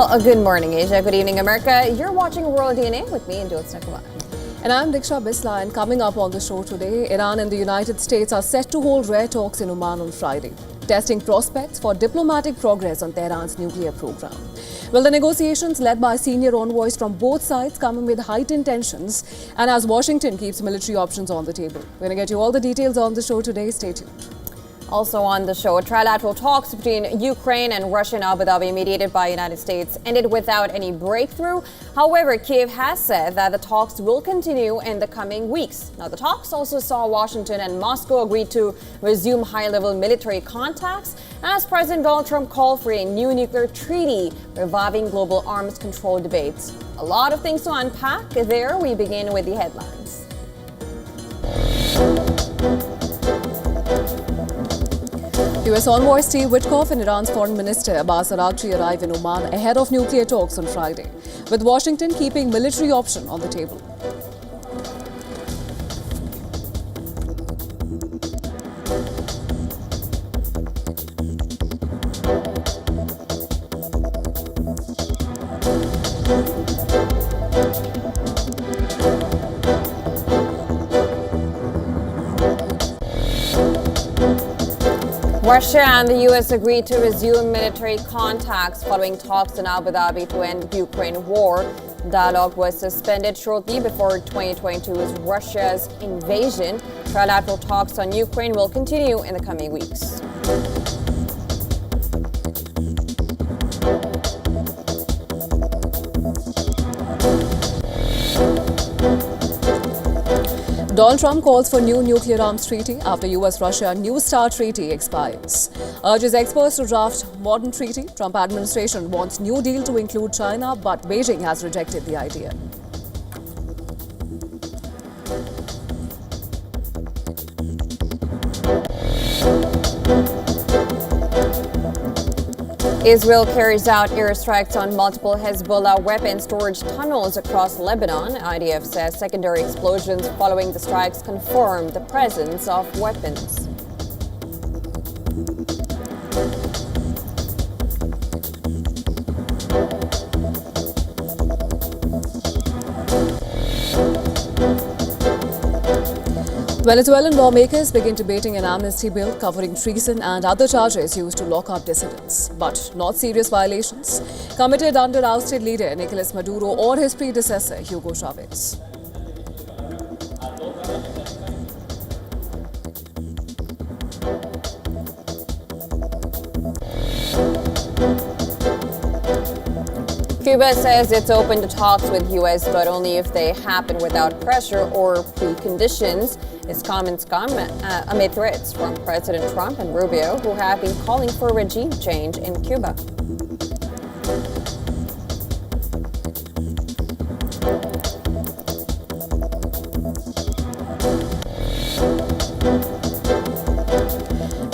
Well, good morning, Asia. Good evening, America. You're watching World DNA with me, Jyotsna Kumar. And I'm Diksha Bisla, and coming up on the show today, Iran and the United States are set to hold rare talks in Oman on Friday, testing prospects for diplomatic progress on Tehran's nuclear program. Well, the negotiations led by senior envoys from both sides come amid heightened tensions, and as Washington keeps military options on the table. We're going to get you all the details on the show today. Stay tuned. Also on the show, trilateral talks between Ukraine and Russia and Abu Dhabi, mediated by the United States, ended without any breakthrough. However, Kiev has said that the talks will continue in the coming weeks. Now, the talks also saw Washington and Moscow agree to resume high-level military contacts as President Donald Trump called for a new nuclear treaty, reviving global arms control debates. A lot of things to unpack there. We begin with the headlines. US Envoy Steve Witkoff and Iran's Foreign Minister Abbas Araghchi arrive in Oman ahead of nuclear talks on Friday, with Washington keeping military option on the table. Russia and the U.S. agreed to resume military contacts following talks in Abu Dhabi to end the Ukraine war. Dialogue was suspended shortly before 2022's Russia's invasion. Trilateral talks on Ukraine will continue in the coming weeks. Donald Trump calls for new nuclear arms treaty after US-Russia New START treaty expires. Urges experts to draft modern treaty. Trump administration wants New Deal to include China, but Beijing has rejected the idea. Israel carries out airstrikes on multiple Hezbollah weapon storage tunnels across Lebanon. IDF says secondary explosions following the strikes confirm the presence of weapons. Venezuelan lawmakers begin debating an amnesty bill covering treason and other charges used to lock up dissidents, but not serious violations committed under ousted leader Nicolas Maduro or his predecessor Hugo Chavez. Cuba says it's open to talks with U.S., but only if they happen without pressure or preconditions. Its comments come amid threats from President Trump and Rubio, who have been calling for regime change in Cuba.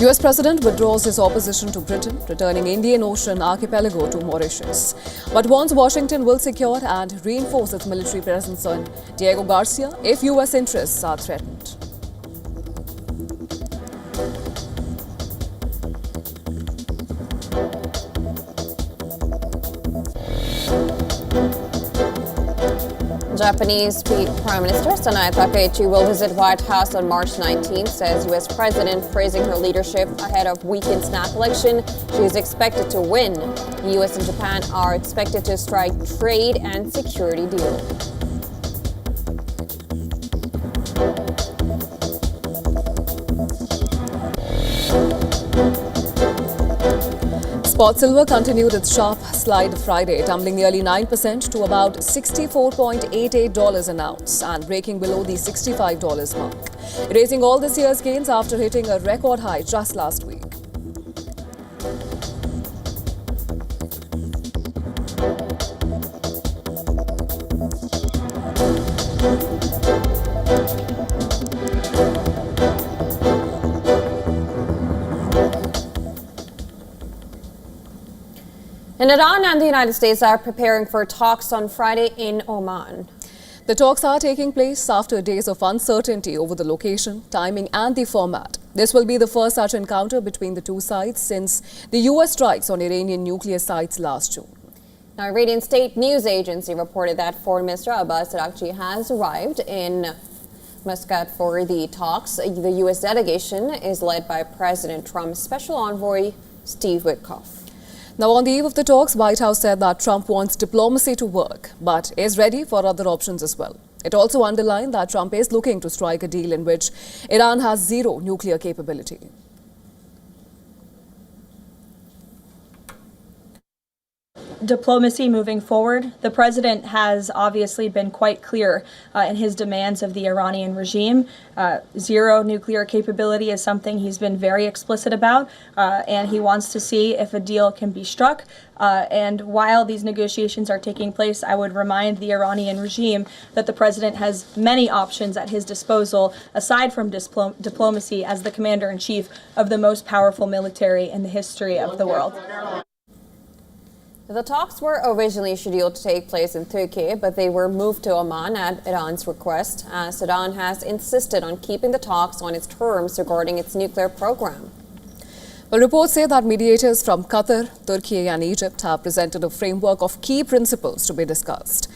US President withdraws his opposition to Britain, returning Indian Ocean archipelago to Mauritius, but warns Washington will secure and reinforce its military presence on Diego Garcia if US interests are threatened. Japanese Prime Minister Sanae Takaichi will visit White House on March 19th, says U.S. President, praising her leadership ahead of weekend snap election. She is expected to win. The U.S. and Japan are expected to strike trade and security deal. Spot silver continued its sharp slide Friday, tumbling nearly 9% to about $64.88 an ounce and breaking below the $65 mark, erasing all this year's gains after hitting a record high just last week. And Iran and the United States are preparing for talks on Friday in Oman. The talks are taking place after days of uncertainty over the location, timing and the format. This will be the first such encounter between the two sides since the US strikes on Iranian nuclear sites last June. Now, Iranian state news agency reported that Foreign Minister Abbas Araghchi has arrived in Muscat for the talks. The U.S. delegation is led by President Trump's special envoy, Steve Witkoff. Now, on the eve of the talks, White House said that Trump wants diplomacy to work, but is ready for other options as well. It also underlined that Trump is looking to strike a deal in which Iran has zero nuclear capability. Diplomacy moving forward. The president has obviously been quite clear in his demands of the Iranian regime. Zero nuclear capability is something he's been very explicit about, and he wants to see if a deal can be struck. And while these negotiations are taking place, I would remind the Iranian regime that the president has many options at his disposal, aside from diplomacy, as the commander-in-chief of the most powerful military in the history of the world. The talks were originally scheduled to take place in Turkey, but they were moved to Oman at Iran's request, as Iran has insisted on keeping the talks on its terms regarding its nuclear program. Well, reports say that mediators from Qatar, Turkey and Egypt have presented a framework of key principles to be discussed.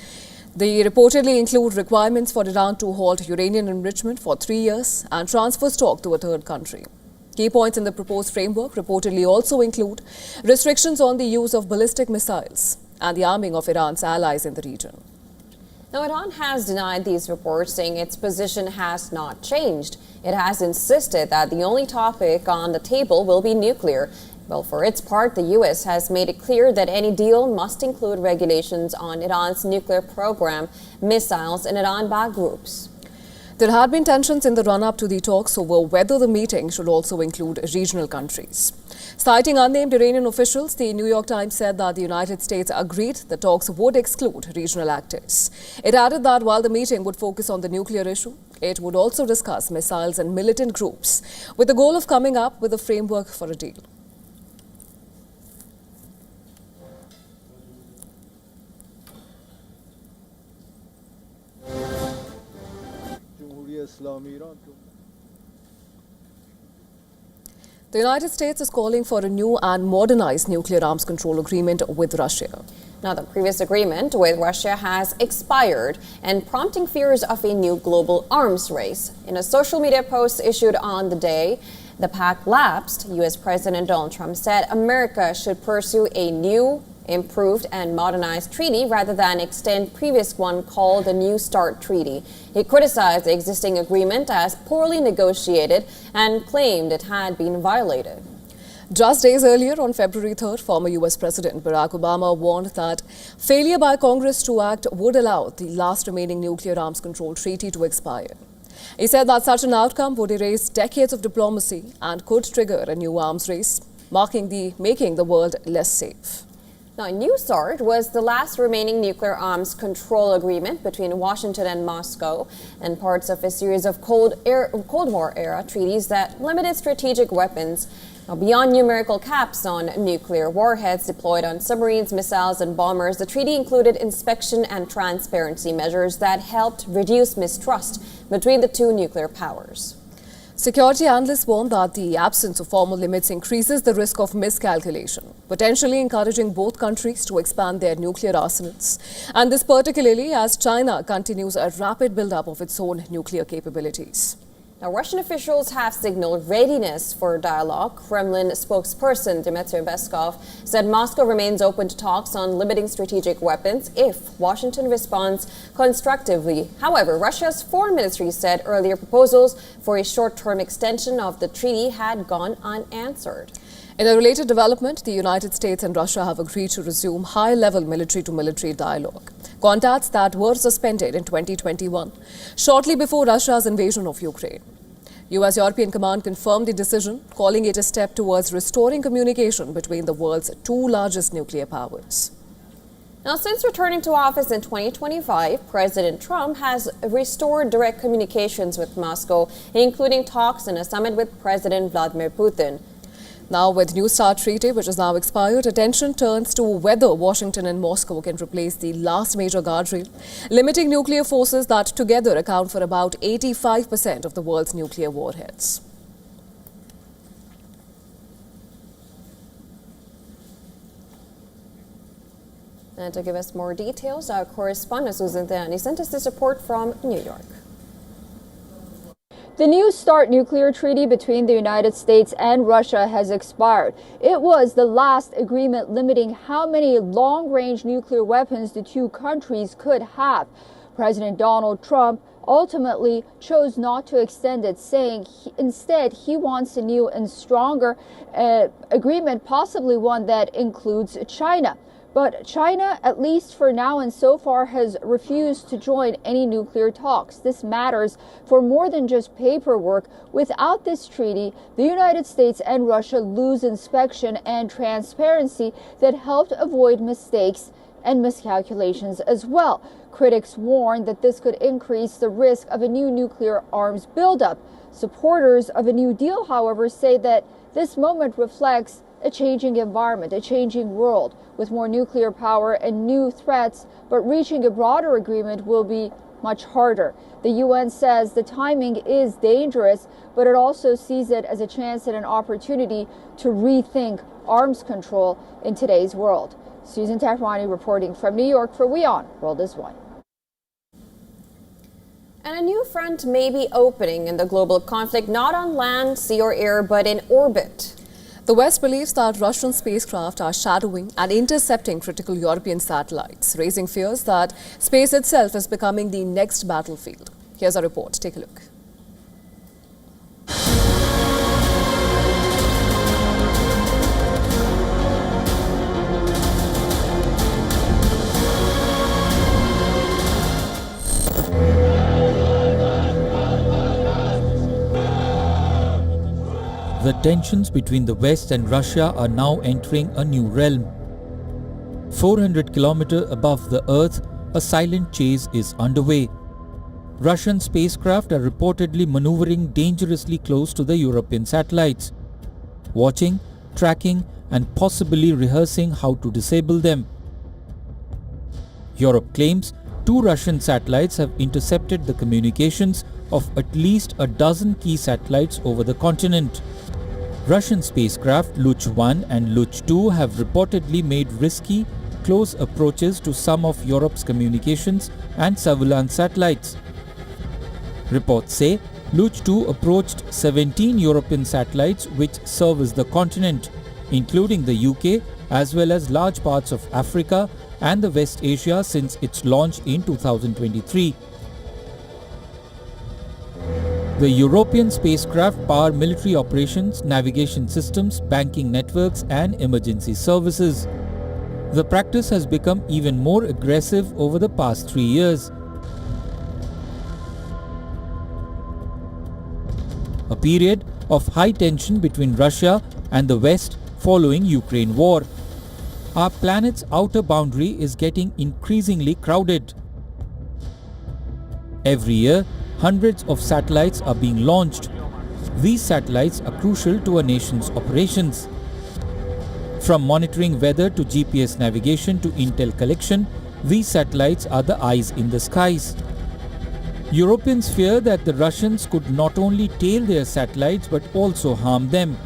They reportedly include requirements for Iran to halt uranium enrichment for 3 years and transfer stock to a third country. Key points in the proposed framework reportedly also include restrictions on the use of ballistic missiles and the arming of Iran's allies in the region. Now, Iran has denied these reports, saying its position has not changed. It has insisted that the only topic on the table will be nuclear. Well, for its part, the U.S. has made it clear that any deal must include regulations on Iran's nuclear program, missiles, and Iran-backed groups. There had been tensions in the run-up to the talks over whether the meeting should also include regional countries. Citing unnamed Iranian officials, the New York Times said that the United States agreed the talks would exclude regional actors. It added that while the meeting would focus on the nuclear issue, it would also discuss missiles and militant groups, with the goal of coming up with a framework for a deal. The United States is calling for a new and modernized nuclear arms control agreement with Russia. Now, the previous agreement with Russia has expired and prompting fears of a new global arms race. In a social media post issued on the day the pact lapsed, U.S. President Donald Trump said America should pursue a new, improved and modernized treaty rather than extend previous one called the New START Treaty. He criticized the existing agreement as poorly negotiated and claimed it had been violated. Just days earlier, on February 3rd, former U.S. President Barack Obama warned that failure by Congress to act would allow the last remaining nuclear arms control treaty to expire. He said that such an outcome would erase decades of diplomacy and could trigger a new arms race, making the world less safe. Now, New START was the last remaining nuclear arms control agreement between Washington and Moscow and parts of a series of Cold War era treaties that limited strategic weapons. Now, beyond numerical caps on nuclear warheads deployed on submarines, missiles and bombers, the treaty included inspection and transparency measures that helped reduce mistrust between the two nuclear powers. Security analysts warn that the absence of formal limits increases the risk of miscalculation, potentially encouraging both countries to expand their nuclear arsenals. And this particularly as China continues a rapid buildup of its own nuclear capabilities. Now, Russian officials have signaled readiness for dialogue. Kremlin spokesperson Dmitry Peskov said Moscow remains open to talks on limiting strategic weapons if Washington responds constructively. However, Russia's foreign ministry said earlier proposals for a short-term extension of the treaty had gone unanswered. In a related development, the United States and Russia have agreed to resume high-level military-to-military dialogue, contacts that were suspended in 2021, shortly before Russia's invasion of Ukraine. U.S. European Command confirmed the decision, calling it a step towards restoring communication between the world's two largest nuclear powers. Now, since returning to office in 2025, President Trump has restored direct communications with Moscow, including talks and a summit with President Vladimir Putin. Now, with New START Treaty, which is now expired, attention turns to whether Washington and Moscow can replace the last major guardrail, limiting nuclear forces that together account for about 85% of the world's nuclear warheads. And to give us more details, our correspondent Susan Theani sent us this report from New York. The New START nuclear treaty between the United States and Russia has expired. It was the last agreement limiting how many long-range nuclear weapons the two countries could have. President Donald Trump ultimately chose not to extend it, saying instead he wants a new and stronger agreement, possibly one that includes China. But China, at least for now and so far, has refused to join any nuclear talks. This matters for more than just paperwork. Without this treaty, the United States and Russia lose inspection and transparency that helped avoid mistakes and miscalculations as well. Critics warn that this could increase the risk of a new nuclear arms buildup. Supporters of a New Deal, however, say that this moment reflects a changing environment, a changing world with more nuclear power and new threats, but reaching a broader agreement will be much harder. The UN says the timing is dangerous, but it also sees it as a chance and an opportunity to rethink arms control in today's world. Susan Tehrani reporting from New York for WION World is One. And a new front may be opening in the global conflict, not on land, sea or air, but in orbit. The West believes that Russian spacecraft are shadowing and intercepting critical European satellites, raising fears that space itself is becoming the next battlefield. Here's a report. Take a look. The tensions between the West and Russia are now entering a new realm. 400 kilometers above the Earth, a silent chase is underway. Russian spacecraft are reportedly maneuvering dangerously close to the European satellites, watching, tracking, and possibly rehearsing how to disable them. Europe claims 2 Russian satellites have intercepted the communications of at least a dozen key satellites over the continent. Russian spacecraft Luch 1 and Luch 2 have reportedly made risky, close approaches to some of Europe's communications and surveillance satellites. Reports say Luch 2 approached 17 European satellites which service the continent, including the UK, as well as large parts of Africa and the West Asia since its launch in 2023. The European spacecraft power military operations, navigation systems, banking networks, and emergency services. The practice has become even more aggressive over the past 3 years. A period of high tension between Russia and the West following Ukraine war. Our planet's outer boundary is getting increasingly crowded. Every year, hundreds of satellites are being launched. These satellites are crucial to a nation's operations. From monitoring weather to GPS navigation to intel collection, these satellites are the eyes in the skies. Europeans fear that the Russians could not only tail their satellites but also harm them.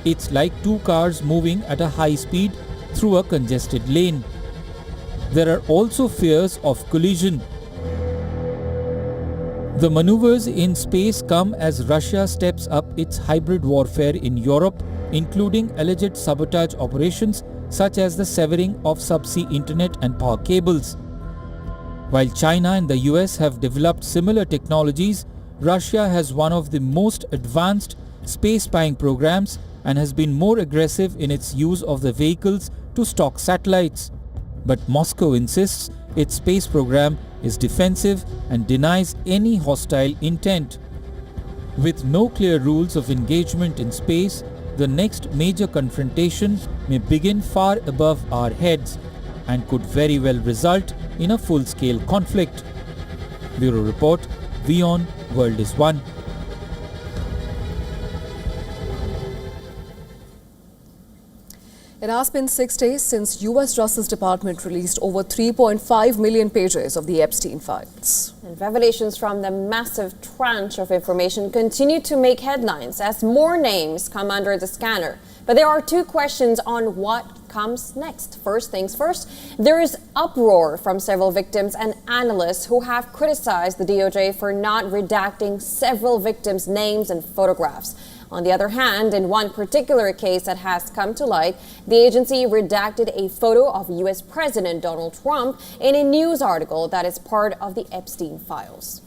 It's like 2 cars moving at a high speed through a congested lane. There are also fears of collision. The maneuvers in space come as Russia steps up its hybrid warfare in Europe, including alleged sabotage operations such as the severing of subsea internet and power cables. While China and the US have developed similar technologies, Russia has one of the most advanced space spying programs and has been more aggressive in its use of the vehicles to stalk satellites. But Moscow insists its space program is defensive and denies any hostile intent. With no clear rules of engagement in space, the next major confrontation may begin far above our heads and could very well result in a full-scale conflict. Bureau Report, WION World is One. It has been 6 days since US Justice Department released over 3.5 million pages of the Epstein files. And revelations from the massive tranche of information continue to make headlines as more names come under the scanner. But there are 2 questions on what comes next. First things first, there is uproar from several victims and analysts who have criticized the DOJ for not redacting several victims' names and photographs. On the other hand, in one particular case that has come to light, the agency redacted a photo of U.S. President Donald Trump in a news article that is part of the Epstein files.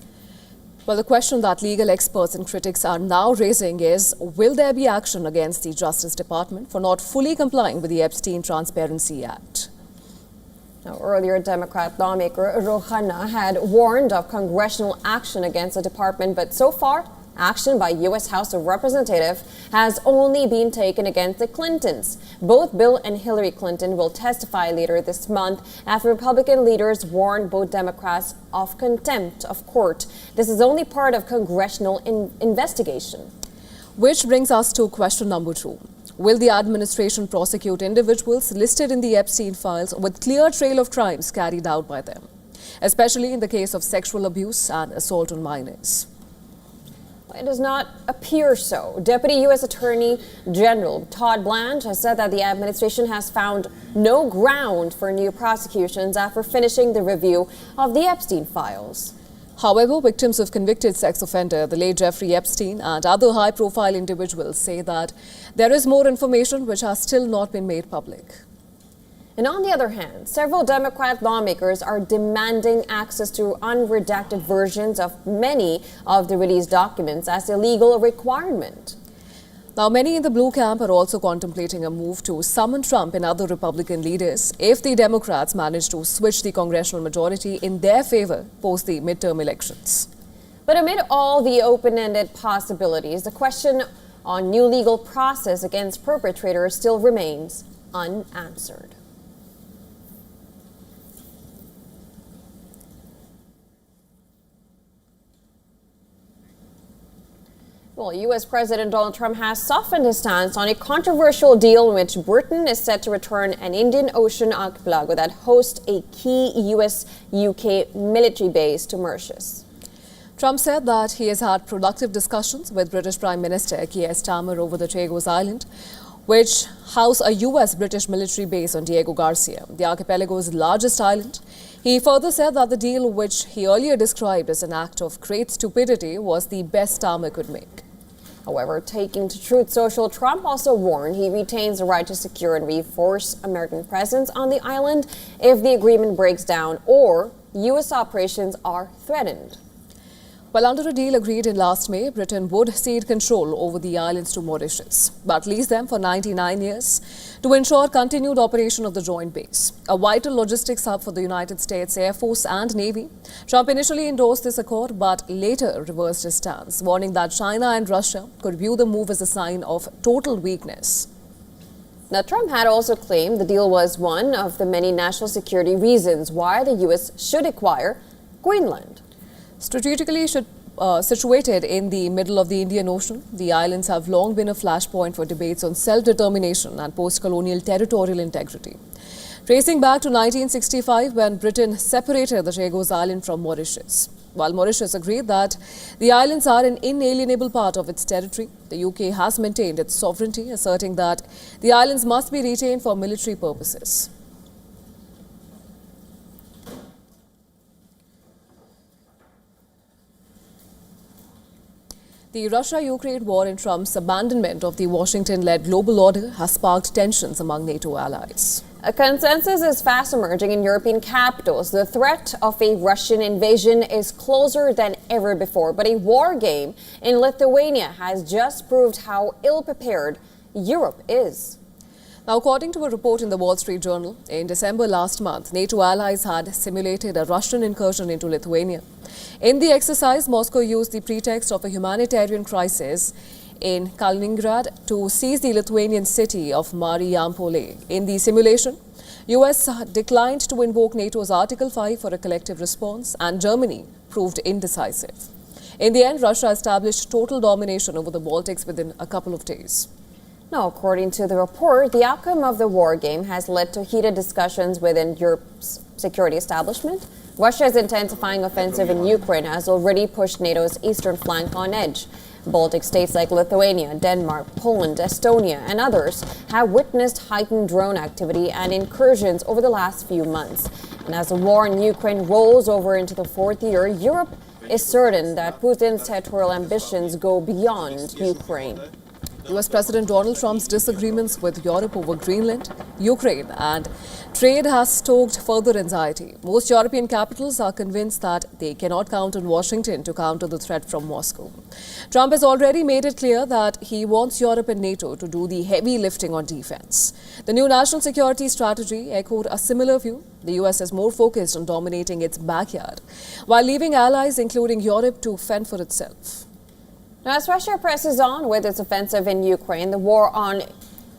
Well, the question that legal experts and critics are now raising is, will there be action against the Justice Department for not fully complying with the Epstein Transparency Act? Now, earlier, Democrat lawmaker Rohana had warned of congressional action against the department, but so far, action by U.S. House of Representatives has only been taken against the Clintons. Both Bill and Hillary Clinton will testify later this month after Republican leaders warned both Democrats of contempt of court. This is only part of congressional investigation. Which brings us to question number 2. Will the administration prosecute individuals listed in the Epstein files with clear trail of crimes carried out by them, especially in the case of sexual abuse and assault on minors? It does not appear so. Deputy U.S. Attorney General Todd Blanche has said that the administration has found no ground for new prosecutions after finishing the review of the Epstein files. However, victims of convicted sex offender, the late Jeffrey Epstein, and other high-profile individuals say that there is more information which has still not been made public. And on the other hand, several Democrat lawmakers are demanding access to unredacted versions of many of the released documents as a legal requirement. Now, many in the blue camp are also contemplating a move to summon Trump and other Republican leaders if the Democrats manage to switch the congressional majority in their favor post the midterm elections. But amid all the open-ended possibilities, the question on new legal process against perpetrators still remains unanswered. Well, U.S. President Donald Trump has softened his stance on a controversial deal in which Britain is set to return an Indian Ocean archipelago that hosts a key U.S.-UK military base to Mauritius. Trump said that he has had productive discussions with British Prime Minister Keir Starmer over the Chagos Island, which house a U.S.-British military base on Diego Garcia, the archipelago's largest island. He further said that the deal, which he earlier described as an act of great stupidity, was the best Starmer could make. However, taking to Truth Social, Trump also warned he retains the right to secure and reinforce American presence on the island if the agreement breaks down or U.S. operations are threatened. Well, under a deal agreed in last May, Britain would cede control over the islands to Mauritius, but lease them for 99 years to ensure continued operation of the joint base, a vital logistics hub for the United States Air Force and Navy. Trump initially endorsed this accord, but later reversed his stance, warning that China and Russia could view the move as a sign of total weakness. Now, Trump had also claimed the deal was one of the many national security reasons why the U.S. should acquire Greenland. Strategically situated in the middle of the Indian Ocean, the islands have long been a flashpoint for debates on self-determination and post-colonial territorial integrity. Tracing back to 1965, when Britain separated the Chagos Island from Mauritius. While Mauritius agreed that the islands are an inalienable part of its territory, the UK has maintained its sovereignty, asserting that the islands must be retained for military purposes. The Russia-Ukraine war and Trump's abandonment of the Washington-led global order has sparked tensions among NATO allies. A consensus is fast emerging in European capitals. The threat of a Russian invasion is closer than ever before, but a war game in Lithuania has just proved how ill-prepared Europe is. Now, according to a report in the Wall Street Journal, in December last month, NATO allies had simulated a Russian incursion into Lithuania. In the exercise, Moscow used the pretext of a humanitarian crisis in Kaliningrad to seize the Lithuanian city of Marijampolė. In the simulation, US declined to invoke NATO's Article 5 for a collective response, and Germany proved indecisive. In the end, Russia established total domination over the Baltics within a couple of days. Now, according to the report, the outcome of the war game has led to heated discussions within Europe's security establishment. Russia's intensifying offensive in Ukraine has already pushed NATO's eastern flank on edge. Baltic states like Lithuania, Denmark, Poland, Estonia, and others have witnessed heightened drone activity and incursions over the last few months. And as the war in Ukraine rolls over into the fourth year, Europe is certain that Putin's territorial ambitions go beyond Ukraine. US President Donald Trump's disagreements with Europe over Greenland, Ukraine and trade has stoked further anxiety. Most European capitals are convinced that they cannot count on Washington to counter the threat from Moscow. Trump has already made it clear that he wants Europe and NATO to do the heavy lifting on defense. The new national security strategy echoed a similar view. The US is more focused on dominating its backyard, while leaving allies, including Europe, to fend for itself. Now, as Russia presses on with its offensive in Ukraine, the war on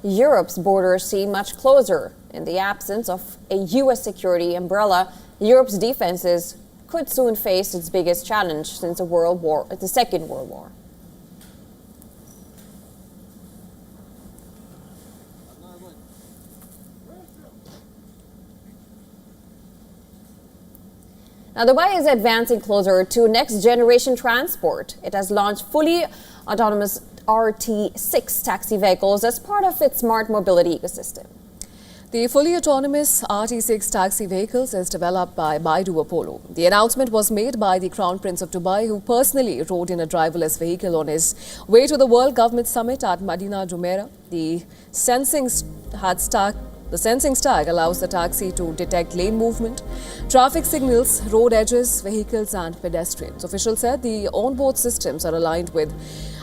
Europe's borders seems much closer. In the absence of a U.S. security umbrella, Europe's defenses could soon face its biggest challenge since the Second World War. Now, Dubai is advancing closer to next-generation transport. It has launched fully autonomous RT6 taxi vehicles as part of its smart mobility ecosystem. The fully autonomous RT6 taxi vehicles is developed by Baidu Apollo. The announcement was made by the Crown Prince of Dubai, who personally rode in a driverless vehicle on his way to the World Government Summit at Madinah Jumeirah. The sensing stack allows the taxi to detect lane movement, traffic signals, road edges, vehicles and pedestrians. Officials said the onboard systems are aligned with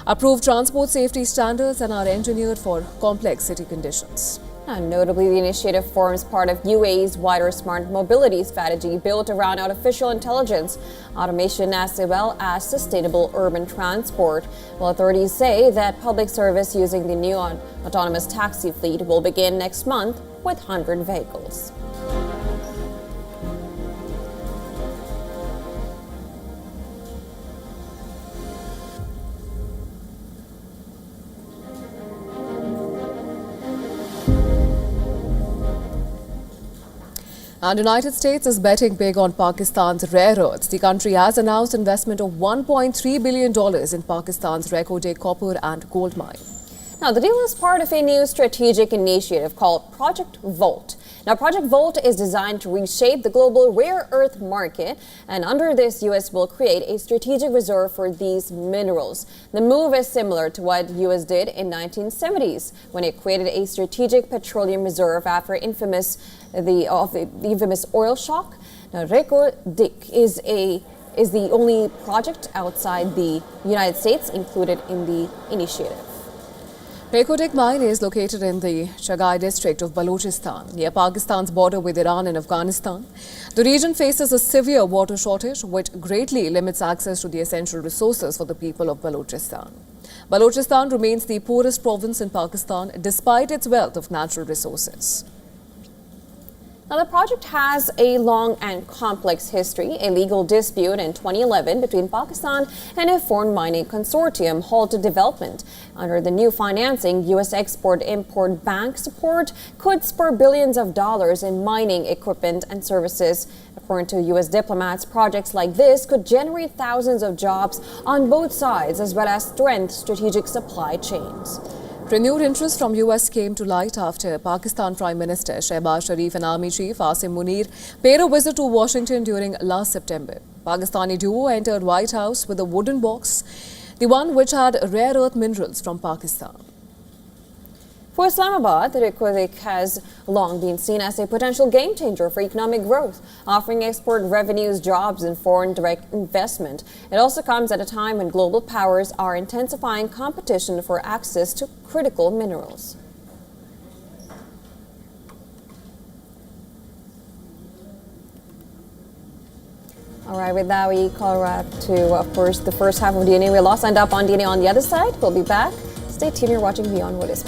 approved transport safety standards and are engineered for complex city conditions. And notably, the initiative forms part of UAE's wider smart mobility strategy built around artificial intelligence, automation, as well as sustainable urban transport. Well, authorities say that public service using the new autonomous taxi fleet will begin next month with 100 vehicles. And the United States is betting big on Pakistan's rare earths. The country has announced investment of $1.3 billion in Pakistan's Reko copper and gold mine. Now, the deal is part of a new strategic initiative called Project Volt. Now, Project Volt is designed to reshape the global rare earth market, and under this, U.S. will create a strategic reserve for these minerals. The move is similar to what U.S. did in 1970s when it created a strategic petroleum reserve after the infamous oil shock. Now, Reko is the only project outside the United States included in the initiative. Reko mine is located in the Chagai district of Balochistan, near Pakistan's border with Iran and Afghanistan. The region faces a severe water shortage, which greatly limits access to the essential resources for the people of Balochistan. Balochistan remains the poorest province in Pakistan, despite its wealth of natural resources. Now, the project has a long and complex history. A legal dispute in 2011 between Pakistan and a foreign mining consortium halted development. Under the new financing, U.S. Export-Import Bank support could spur billions of dollars in mining equipment and services. According to U.S. diplomats, projects like this could generate thousands of jobs on both sides, as well as strengthen strategic supply chains. Renewed interest from US came to light after Pakistan Prime Minister Shehbaz Sharif and Army Chief Asim Munir paid a visit to Washington during last September. Pakistani duo entered White House with a wooden box, the one which had rare earth minerals from Pakistan. For Islamabad, the Reko has long been seen as a potential game changer for economic growth, offering export revenues, jobs, and foreign direct investment. It also comes at a time when global powers are intensifying competition for access to critical minerals. All right, with that, we call wrap to, of course, the first half of DNA. We're all signed up on DNA on the other side. We'll be back. Stay tuned. You're watching Beyond What Is.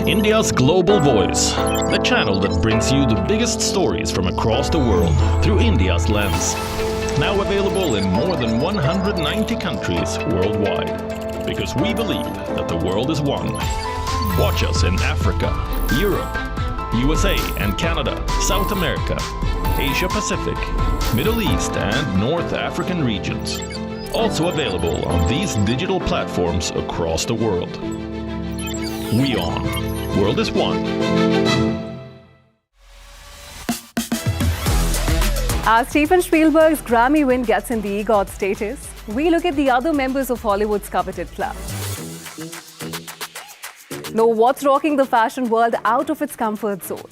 India's global voice, the channel that brings you the biggest stories from across the world through India's lens. Now available in more than 190 countries worldwide. because we believe that the world is one. Watch us in Africa, Europe, USA and Canada, South America, Asia Pacific, Middle East and North African regions. Also available on these digital platforms across the world. WION. World is one. As Steven Spielberg's Grammy win gets in the EGOT status, we look at the other members of Hollywood's coveted club. Know what's rocking the fashion world out of its comfort zone.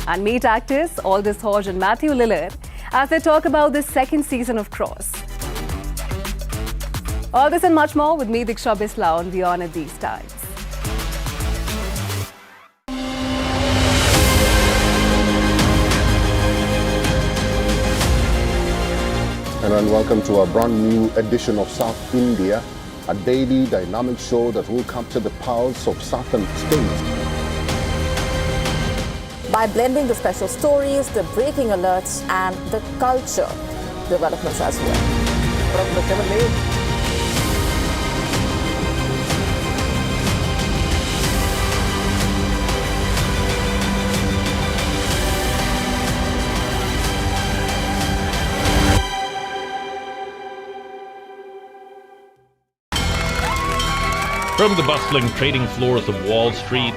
And meet actors Aldous Hodge and Matthew Lillard as they talk about the second season of Cross. All this and much more with me, Diksha Bisla, on WION at these times. And welcome to a brand new edition of South India, a daily dynamic show that will capture the pulse of southern states. By blending the special stories, the breaking alerts and the culture developments as well. From the bustling trading floors of Wall Street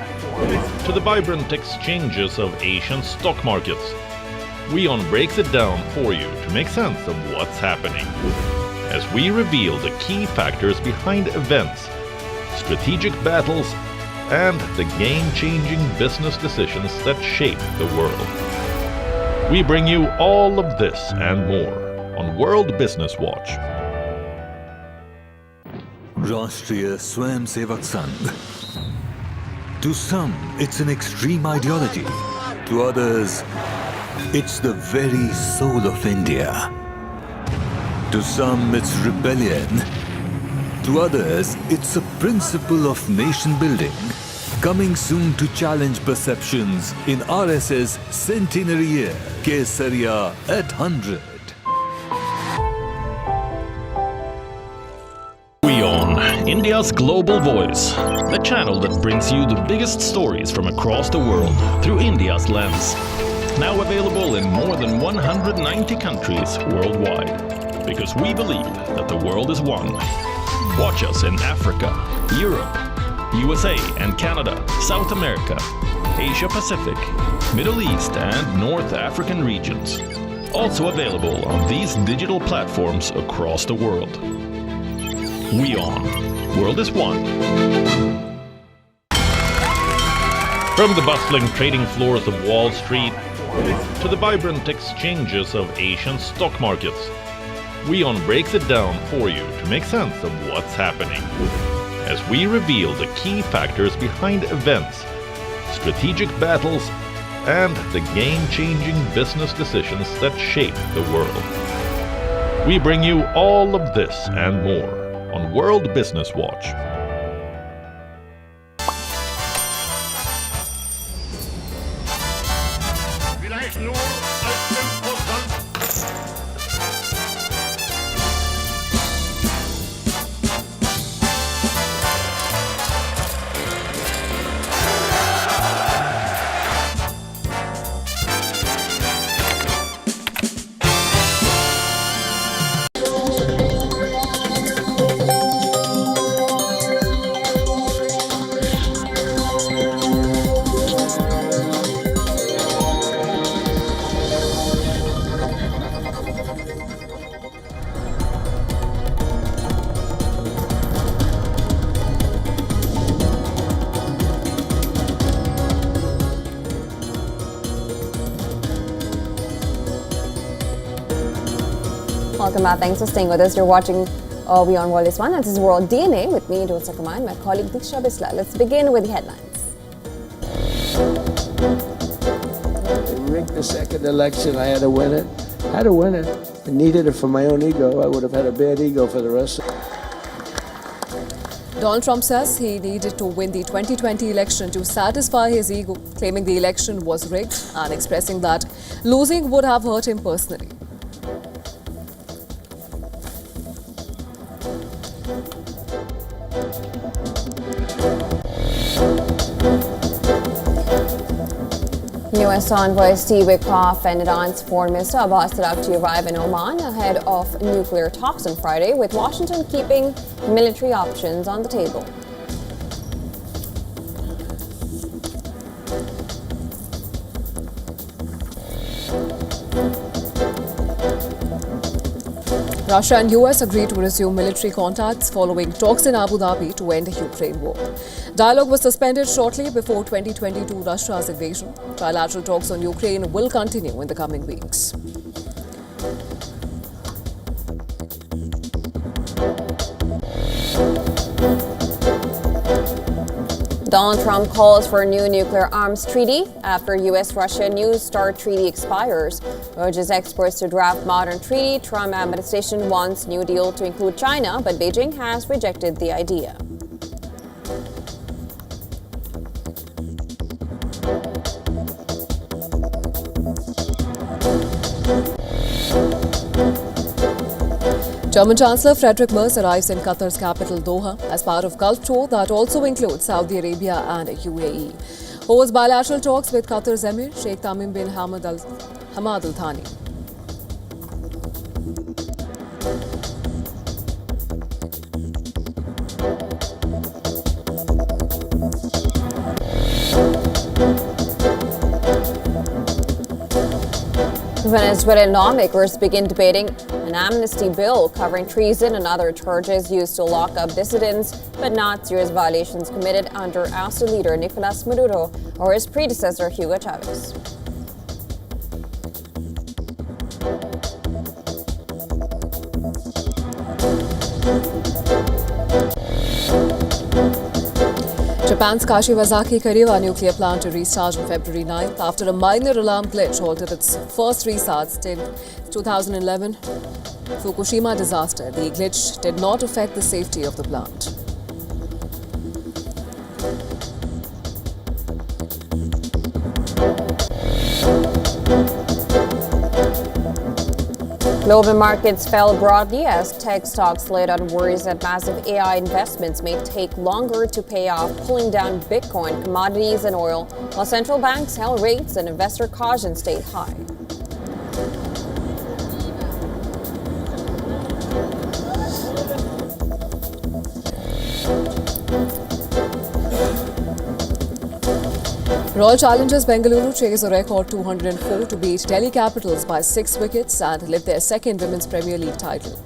to the vibrant exchanges of Asian stock markets, WION breaks it down for you to make sense of what's happening. As we reveal the key factors behind events, strategic battles, and the game-changing business decisions that shape the world. We bring you all of this and more on World Business Watch. Rashtriya Swayamsevak Sangh. To some, it's an extreme ideology. To others, it's the very soul of India. To some, it's rebellion. To others, it's a principle of nation building. Coming soon to challenge perceptions in RSS centenary year, Kesariya at 100. WION, India's global voice, the channel that brings you the biggest stories from across the world through India's lens. Now available in more than 190 countries worldwide, because we believe that the world is one. Watch us in Africa, Europe, USA and Canada, South America, Asia Pacific, Middle East and North African regions. Also available on these digital platforms across the world. WION. World is one. From the bustling trading floors of Wall Street to the vibrant exchanges of Asian stock markets, WION breaks it down for you to make sense of what's happening. As we reveal the key factors behind events, strategic battles, and the game-changing business decisions that shape the world. We bring you all of this and more on World Business Watch. Welcome back. Thanks for staying with us. You're watching WION World is One. This is World DNA with me, Joseph Oman, my colleague Diksha Bisla. Let's begin with the headlines. They rigged the second election. I had to win it. I needed it for my own ego. I would have had a bad ego for the rest of it. Donald Trump says he needed to win the 2020 election to satisfy his ego, claiming the election was rigged and expressing that losing would have hurt him personally. U.S. envoy Steve Witkoff and Iran's foreign minister Abbas Araghchi arrive in Oman ahead of nuclear talks on Friday, with Washington keeping military options on the table. Russia and US agreed to resume military contacts following talks in Abu Dhabi to end the Ukraine war. Dialogue was suspended shortly before 2022 Russia's invasion. Trilateral talks on Ukraine will continue in the coming weeks. Donald Trump calls for a new nuclear arms treaty after U.S.-Russia New START treaty expires. Urges experts to draft modern treaty. Trump administration wants new deal to include China, but Beijing has rejected the idea. German Chancellor Friedrich Merz arrives in Qatar's capital Doha as part of Gulf tour that also includes Saudi Arabia and UAE. Holds bilateral talks with Qatar's Emir Sheikh Tamim bin Hamad Al Thani. Venezuelan lawmakers begin debating an amnesty bill covering treason and other charges used to lock up dissidents, but not serious violations committed under ousted leader Nicolas Maduro or his predecessor Hugo Chavez. Japan's Kashiwazaki Kariwa nuclear plant to restart on February 9th after a minor alarm glitch halted its first restarts till 2011 Fukushima disaster. The glitch did not affect the safety of the plant. Global markets fell broadly as tech stocks laid on worries that massive AI investments may take longer to pay off, pulling down Bitcoin, commodities and oil, while central banks held rates and investor caution stayed high. Royal Challengers Bengaluru chase a record 204 to beat Delhi Capitals by 6 wickets and lift their second Women's Premier League title.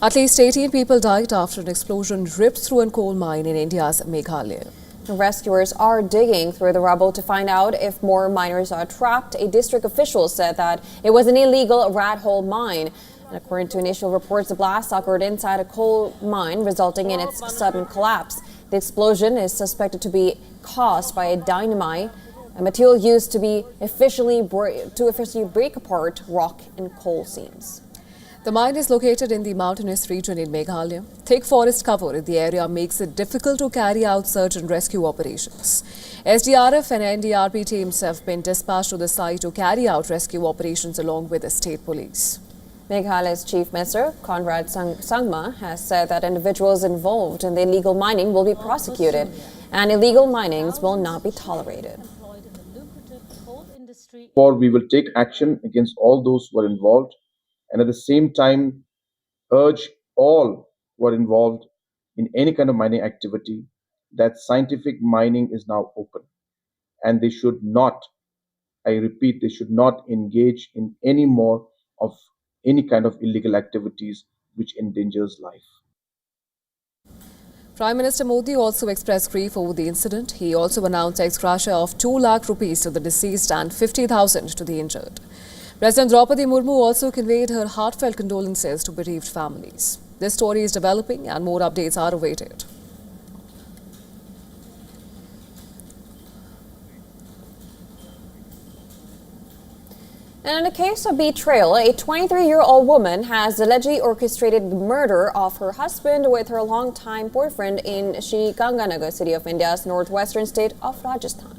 At least 18 people died after an explosion ripped through a coal mine in India's Meghalaya. Rescuers are digging through the rubble to find out if more miners are trapped. A district official said that it was an illegal rat hole mine. And according to initial reports, the blast occurred inside a coal mine, resulting in its sudden collapse. The explosion is suspected to be caused by a dynamite, a material used to officially break apart rock and coal seams. The mine is located in the mountainous region in Meghalaya. Thick forest cover in the area makes it difficult to carry out search and rescue operations. SDRF and NDRP teams have been dispatched to the site to carry out rescue operations along with the state police. Meghalaya's Chief Minister, Conrad Sangma, has said that individuals involved in the illegal mining will be prosecuted and illegal minings will not be tolerated. Or we will take action against all those who are involved, and at the same time urge all who are involved in any kind of mining activity that scientific mining is now open and they should not, I repeat, they should not engage in any more of any kind of illegal activities which endangers life. Prime Minister Modi also expressed grief over the incident. He also announced ex gratia of 2 lakh rupees to the deceased and 50,000 to the injured. President Draupadi Murmu also conveyed her heartfelt condolences to bereaved families. This story is developing and more updates are awaited. And in a case of betrayal, a 23-year-old woman has allegedly orchestrated the murder of her husband with her longtime boyfriend in Sri Ganganagar city of India's northwestern state of Rajasthan.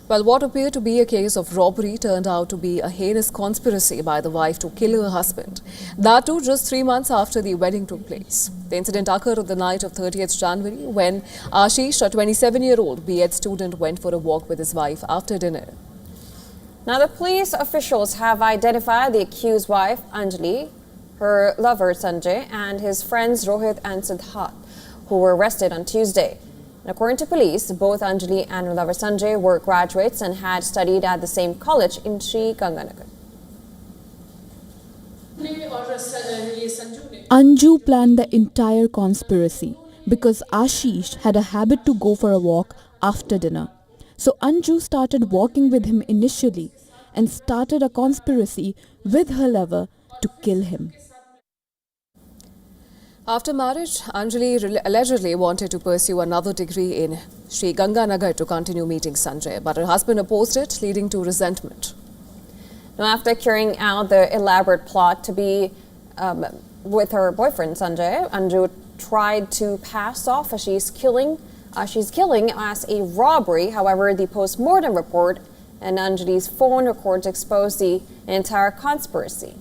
Well, what appeared to be a case of robbery turned out to be a heinous conspiracy by the wife to kill her husband. That too just 3 months after the wedding took place. The incident occurred on the night of 30th January when Ashish, a 27-year-old B.Ed student, went for a walk with his wife after dinner. Now, the police officials have identified the accused wife, Anjali, her lover, Sanjay, and his friends, Rohit and Siddharth, who were arrested on Tuesday. And according to police, both Anjali and her lover, Sanjay, were graduates and had studied at the same college in Sri Ganganagar. Anju planned the entire conspiracy because Ashish had a habit to go for a walk after dinner. So Anju started walking with him initially and started a conspiracy with her lover to kill him. After marriage, Anjali allegedly wanted to pursue another degree in Sri Ganganagar to continue meeting Sanjay, but her husband opposed it, leading to resentment. Now, after carrying out the elaborate plot to be with her boyfriend Sanjay, Anju tried to pass off Ashish's killing as a robbery. However, the post-mortem report and Anjali's phone records exposed the entire conspiracy.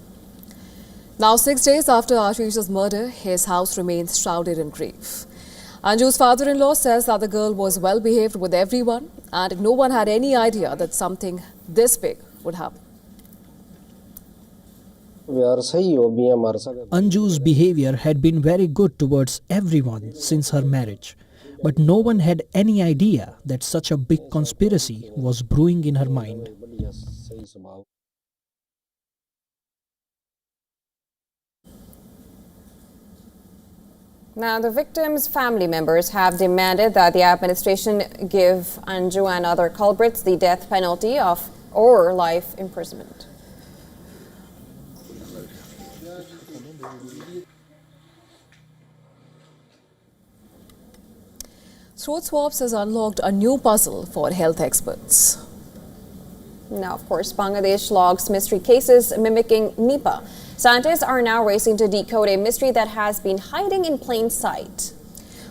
Now, 6 days after Ashish's murder, his house remains shrouded in grief. Anju's father-in-law says that the girl was well behaved with everyone and no one had any idea that something this big would happen. Anju's behavior had been very good towards everyone since her marriage, but no one had any idea that such a big conspiracy was brewing in her mind. Now, the victims' family members have demanded that the administration give Anju and other culprits the death penalty or life imprisonment. Throat swabs has unlocked a new puzzle for health experts. Now, of course, Bangladesh logs mystery cases mimicking Nipah. Scientists are now racing to decode a mystery that has been hiding in plain sight.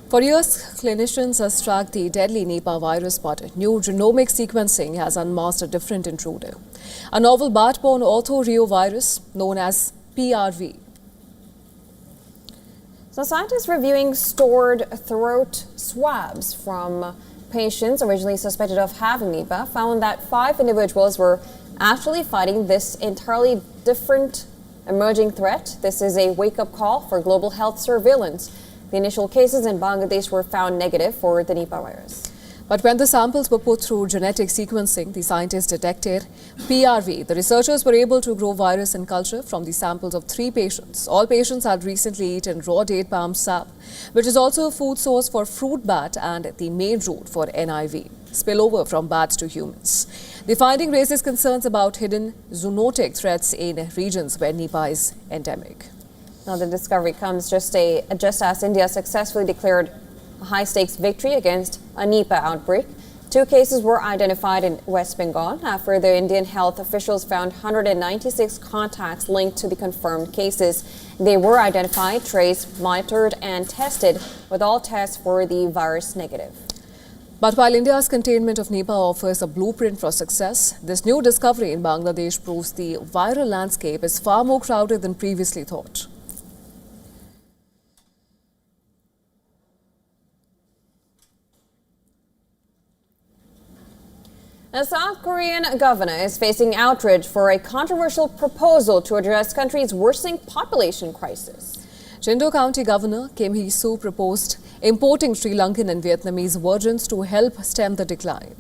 For years, clinicians have tracked the deadly Nipah virus, but new genomic sequencing has unmasked a different intruder. A novel bat-borne orthoreovirus known as PRV. So scientists reviewing stored throat swabs from patients originally suspected of having Nipah found that 5 individuals were actually fighting this entirely different emerging threat. This is a wake-up call for global health surveillance. The initial cases in Bangladesh were found negative for the Nipah virus. But when the samples were put through genetic sequencing, the scientists detected PRV. The researchers were able to grow virus in culture from the samples of 3 patients. All patients had recently eaten raw date palm sap, which is also a food source for fruit bat and the main route for NIV, spillover from bats to humans. The finding raises concerns about hidden zoonotic threats in regions where Nipah is endemic. Now, the discovery comes just as India successfully declared a high-stakes victory against a Nipah outbreak. 2 cases were identified in West Bengal. Further, Indian health officials found 196 contacts linked to the confirmed cases. They were identified, traced, monitored, and tested, with all tests for the virus negative. But while India's containment of Nipah offers a blueprint for success, this new discovery in Bangladesh proves the viral landscape is far more crowded than previously thought. A South Korean governor is facing outrage for a controversial proposal to address country's worsening population crisis. Jindo County Governor Kim Hee-soo proposed importing Sri Lankan and Vietnamese virgins to help stem the decline.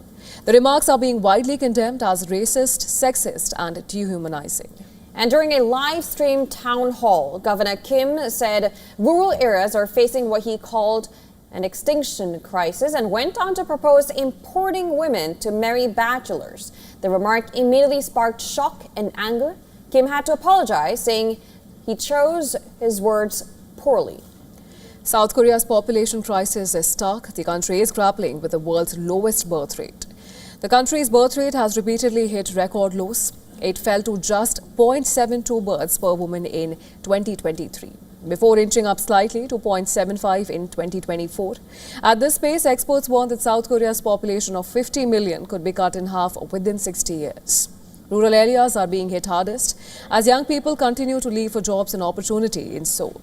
The remarks are being widely condemned as racist, sexist and dehumanizing. And during a live-streamed town hall, Governor Kim said rural areas are facing what he called an extinction crisis and went on to propose importing women to marry bachelors. The remark immediately sparked shock and anger. Kim had to apologize, saying he chose his words poorly. South Korea's population crisis is stark. The country is grappling with the world's lowest birth rate. The country's birth rate has repeatedly hit record lows. It fell to just 0.72 births per woman in 2023, before inching up slightly to 0.75 in 2024. At this pace, experts warn that South Korea's population of 50 million could be cut in half within 60 years. Rural areas are being hit hardest as young people continue to leave for jobs and opportunity in Seoul.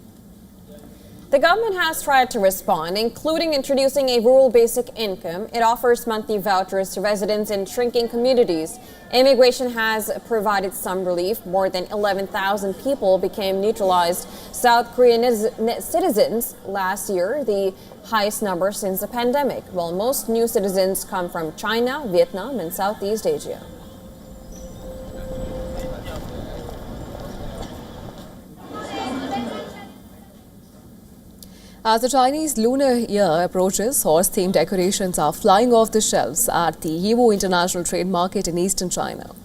The government has tried to respond, including introducing a rural basic income. It offers monthly vouchers to residents in shrinking communities. Immigration has provided some relief. More than 11,000 people became naturalized South Korean citizens last year, the highest number since the pandemic, while most new citizens come from China, Vietnam, and Southeast Asia. As the Chinese Lunar Year approaches, horse-themed decorations are flying off the shelves at the Yiwu International Trade Market in eastern China.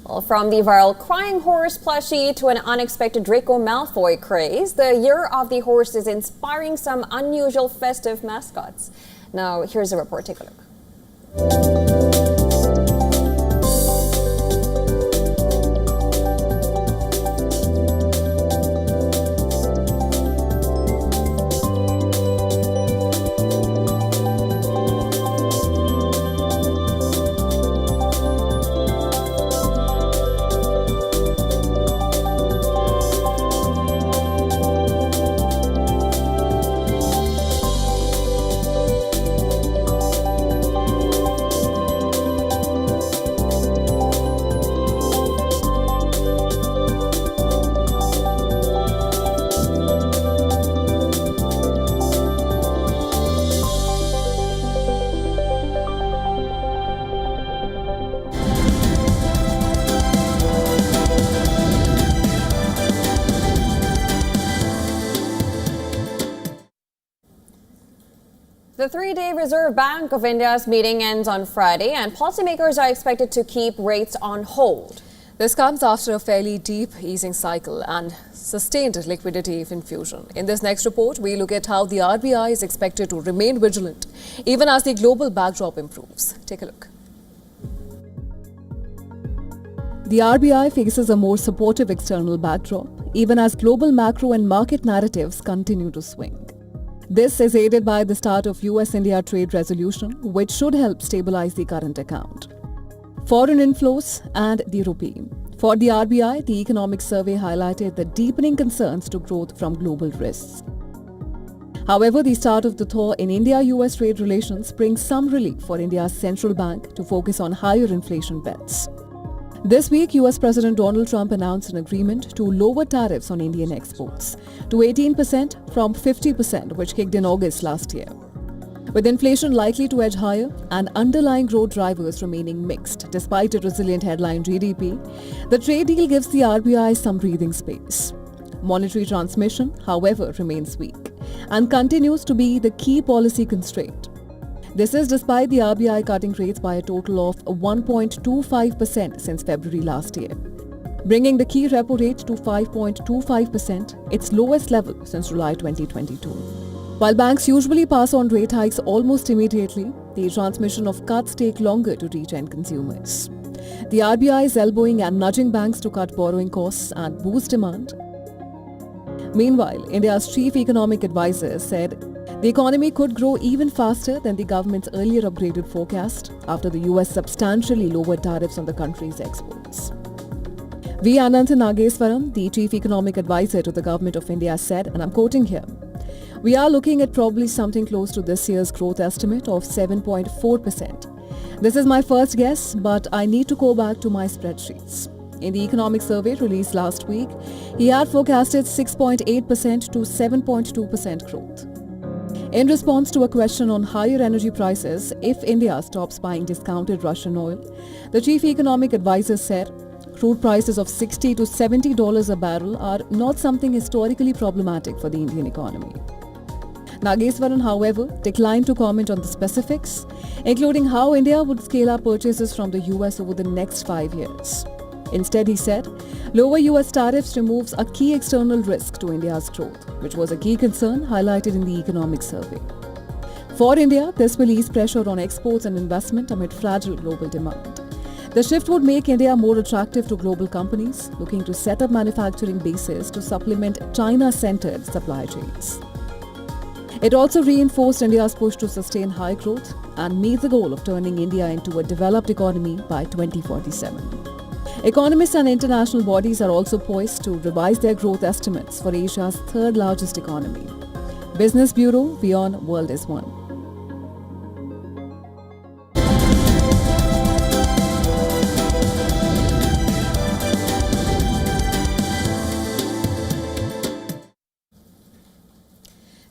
Well, from the viral crying horse plushie to an unexpected Draco Malfoy craze, the Year of the Horse is inspiring some unusual festive mascots. Now, here's a report. Take a look. The three-day Reserve Bank of India's meeting ends on Friday, and policymakers are expected to keep rates on hold. This comes after a fairly deep easing cycle and sustained liquidity infusion. In this next report, we look at how the RBI is expected to remain vigilant even as the global backdrop improves. Take a look. The RBI faces a more supportive external backdrop even as global macro and market narratives continue to swing. This is aided by the start of US-India trade resolution, which should help stabilize the current account. Foreign inflows and the rupee. For the RBI, the economic survey highlighted the deepening concerns to growth from global risks. However, the start of the thaw in India-US trade relations brings some relief for India's central bank to focus on higher inflation bets. This week, US President Donald Trump announced an agreement to lower tariffs on Indian exports to 18% from 50%, which kicked in August last year. With inflation likely to edge higher and underlying growth drivers remaining mixed despite a resilient headline GDP, the trade deal gives the RBI some breathing space. Monetary transmission, however, remains weak and continues to be the key policy constraint. This is despite the RBI cutting rates by a total of 1.25% since February last year, bringing the key repo rate to 5.25%, its lowest level since July 2022. While banks usually pass on rate hikes almost immediately, the transmission of cuts take longer to reach end consumers. The RBI is elbowing and nudging banks to cut borrowing costs and boost demand. Meanwhile, India's chief economic advisor said the economy could grow even faster than the government's earlier upgraded forecast after the US substantially lowered tariffs on the country's exports. V. Anantha Nageswaram, the chief economic advisor to the government of India, said, and I'm quoting here, "We are looking at probably something close to this year's growth estimate of 7.4%. This is my first guess, but I need to go back to my spreadsheets." In the economic survey released last week, he had forecasted 6.8% to 7.2% growth. In response to a question on higher energy prices if India stops buying discounted Russian oil, the chief economic advisor said, crude prices of $60 to $70 a barrel are not something historically problematic for the Indian economy. Nageswaran, however, declined to comment on the specifics, including how India would scale up purchases from the US over the next 5 years. Instead, he said, lower US tariffs removes a key external risk to India's growth, which was a key concern highlighted in the economic survey. For India, this will ease pressure on exports and investment amid fragile global demand. The shift would make India more attractive to global companies looking to set up manufacturing bases to supplement China-centered supply chains. It also reinforced India's push to sustain high growth and made the goal of turning India into a developed economy by 2047. Economists and international bodies are also poised to revise their growth estimates for Asia's third largest economy. Business Bureau, WION World is One.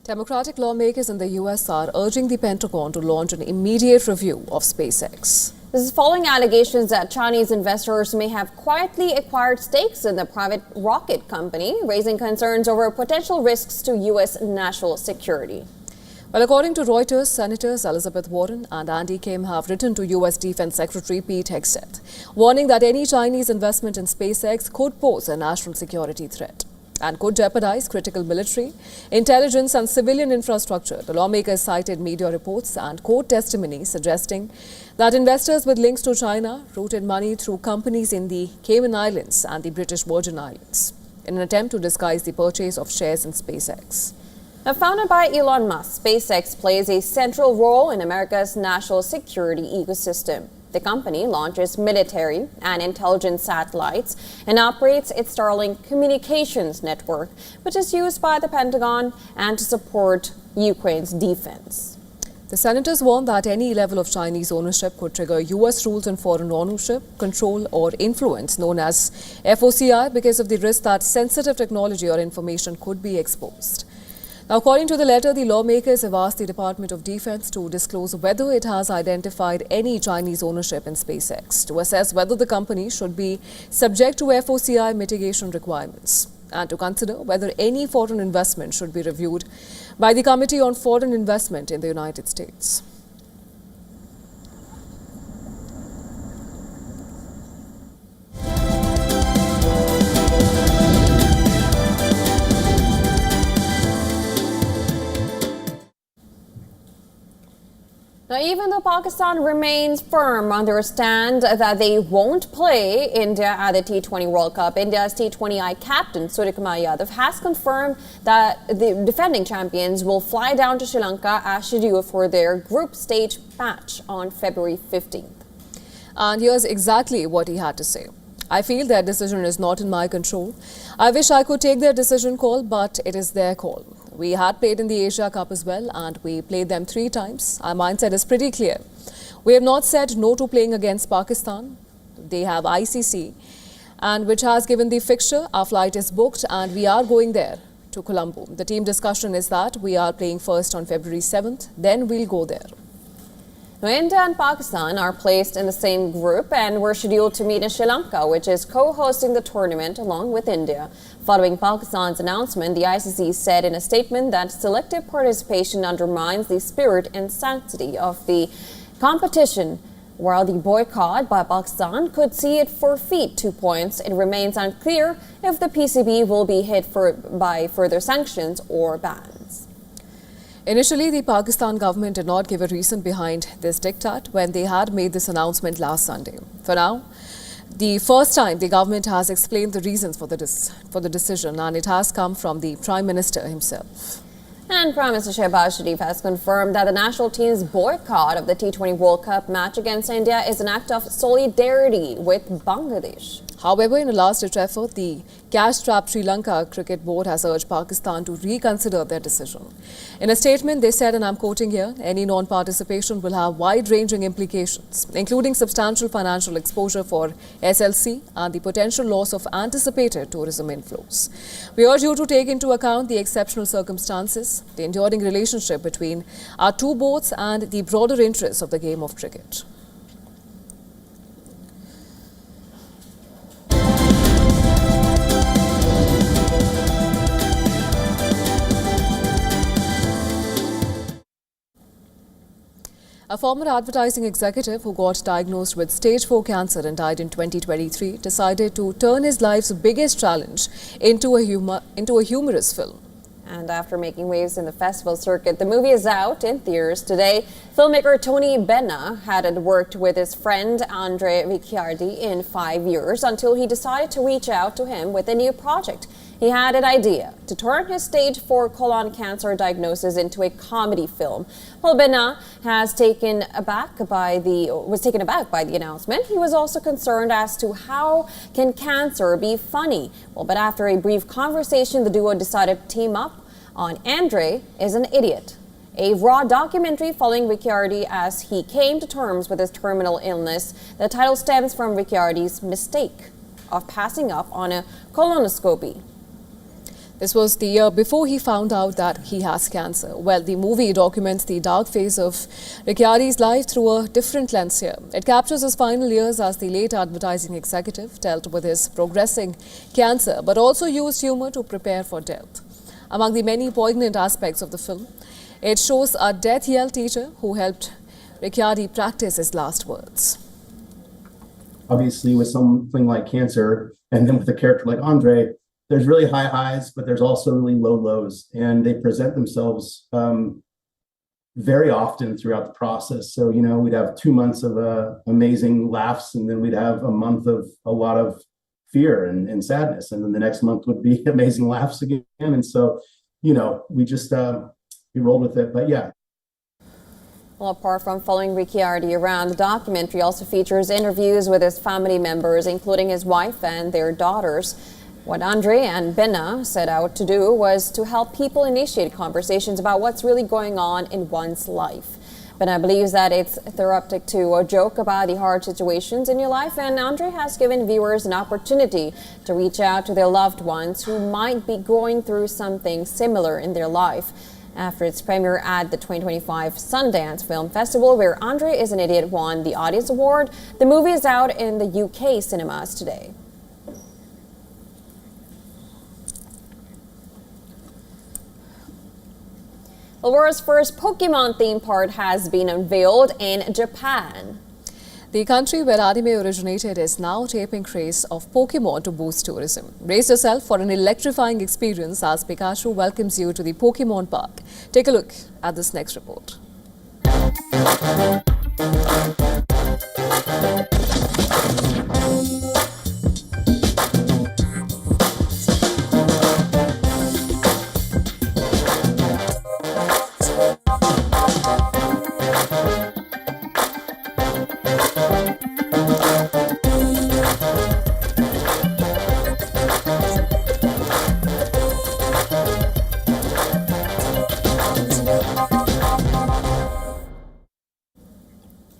Democratic lawmakers in the US are urging the Pentagon to launch an immediate review of SpaceX. This is following allegations that Chinese investors may have quietly acquired stakes in the private rocket company, raising concerns over potential risks to US national security. Well, according to Reuters, Senators Elizabeth Warren and Andy Kim have written to US Defense Secretary Pete Hegseth, warning that any Chinese investment in SpaceX could pose a national security threat and could jeopardize critical military, intelligence and civilian infrastructure. The lawmakers cited media reports and court testimony suggesting that investors with links to China routed money through companies in the Cayman Islands and the British Virgin Islands in an attempt to disguise the purchase of shares in SpaceX. Now, founded by Elon Musk, SpaceX plays a central role in America's national security ecosystem. The company launches military and intelligence satellites and operates its Starlink communications network, which is used by the Pentagon and to support Ukraine's defense. The senators warned that any level of Chinese ownership could trigger US rules on foreign ownership, control or influence known as FOCI because of the risk that sensitive technology or information could be exposed. Now, according to the letter, the lawmakers have asked the Department of Defense to disclose whether it has identified any Chinese ownership in SpaceX to assess whether the company should be subject to FOCI mitigation requirements and to consider whether any foreign investment should be reviewed by the Committee on Foreign Investment in the United States. Now, even though Pakistan remains firm on their stand that they won't play India at the T20 World Cup, India's T20I captain Suryakumar Yadav has confirmed that the defending champions will fly down to Sri Lanka as scheduled for their group stage match on February 15th. And here's exactly what he had to say. I feel their decision is not in my control. I wish I could take their decision call, but it is their call. We had played in the Asia Cup as well, and we played them 3 times. Our mindset is pretty clear. We have not said no to playing against Pakistan. They have ICC, and which has given the fixture. Our flight is booked, and we are going there to Colombo. The team discussion is that we are playing first on February 7th, then we'll go there. Now, India and Pakistan are placed in the same group and were scheduled to meet in Sri Lanka, which is co-hosting the tournament along with India. Following Pakistan's announcement, the ICC said in a statement that selective participation undermines the spirit and sanctity of the competition. While the boycott by Pakistan could see it forfeit 2 points, it remains unclear if the PCB will be hit by further sanctions or bans. Initially, the Pakistan government did not give a reason behind this diktat when they had made this announcement last Sunday. For now, the first time the government has explained the reasons for the decision, and it has come from the Prime Minister himself. And Prime Minister Shehbaz Sharif has confirmed that the national team's boycott of the T20 World Cup match against India is an act of solidarity with Bangladesh. However, in a last-ditch effort, the cash-strapped Sri Lanka Cricket Board has urged Pakistan to reconsider their decision. In a statement, they said, and I'm quoting here, any non-participation will have wide-ranging implications, including substantial financial exposure for SLC and the potential loss of anticipated tourism inflows. We urge you to take into account the exceptional circumstances, the enduring relationship between our 2 boards and the broader interests of the game of cricket. A former advertising executive who got diagnosed with stage 4 cancer and died in 2023 decided to turn his life's biggest challenge into a humorous film. And after making waves in the festival circuit, the movie is out in theaters today. Filmmaker Tony Benna hadn't worked with his friend Andre Ricciardi in 5 years until he decided to reach out to him with a new project. He had an idea to turn his stage 4 colon cancer diagnosis into a comedy film. While Benna was taken aback by the announcement, he was also concerned as to how can cancer be funny. But after a brief conversation, the duo decided to team up on Andre is an Idiot, a raw documentary following Ricciardi as he came to terms with his terminal illness. The title stems from Ricciardi's mistake of passing up on a colonoscopy. This was the year before he found out that he has cancer. Well, the movie documents the dark phase of Ricciardi's life through a different lens here. It captures his final years as the late advertising executive, dealt with his progressing cancer, but also used humor to prepare for death. Among the many poignant aspects of the film, it shows a death yell teacher who helped Ricciardi practice his last words. Obviously, with something like cancer, and then with a character like Andre, there's really high highs, but there's also really low lows, and they present themselves very often throughout the process. So, we'd have 2 months of amazing laughs, and then we'd have a month of a lot of fear and sadness, and then the next month would be amazing laughs again. And so, we just we rolled with it. But yeah. Well, apart from following Ricciardi around, the documentary also features interviews with his family members, including his wife and their daughters. What Andre and Benna set out to do was to help people initiate conversations about what's really going on in one's life. Benna believes that it's therapeutic to joke about the hard situations in your life, and Andre has given viewers an opportunity to reach out to their loved ones who might be going through something similar in their life. After its premiere at the 2025 Sundance Film Festival, where Andre is an Idiot won the Audience Award, the movie is out in the UK cinemas today. The world's first Pokemon theme park has been unveiled in Japan. The country where anime originated is now taking craze of Pokemon to boost tourism. Brace yourself for an electrifying experience as Pikachu welcomes you to the Pokemon Park. Take a look at this next report.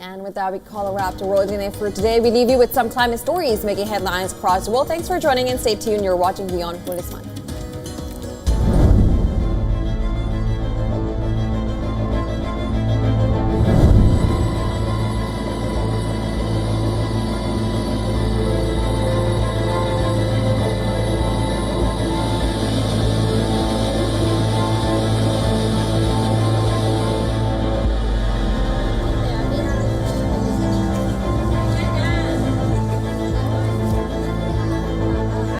And with that, we call a wrap to World News for today. We leave you with some climate stories making headlines across the world. Thanks for joining in. Stay tuned. You're watching WION for this month.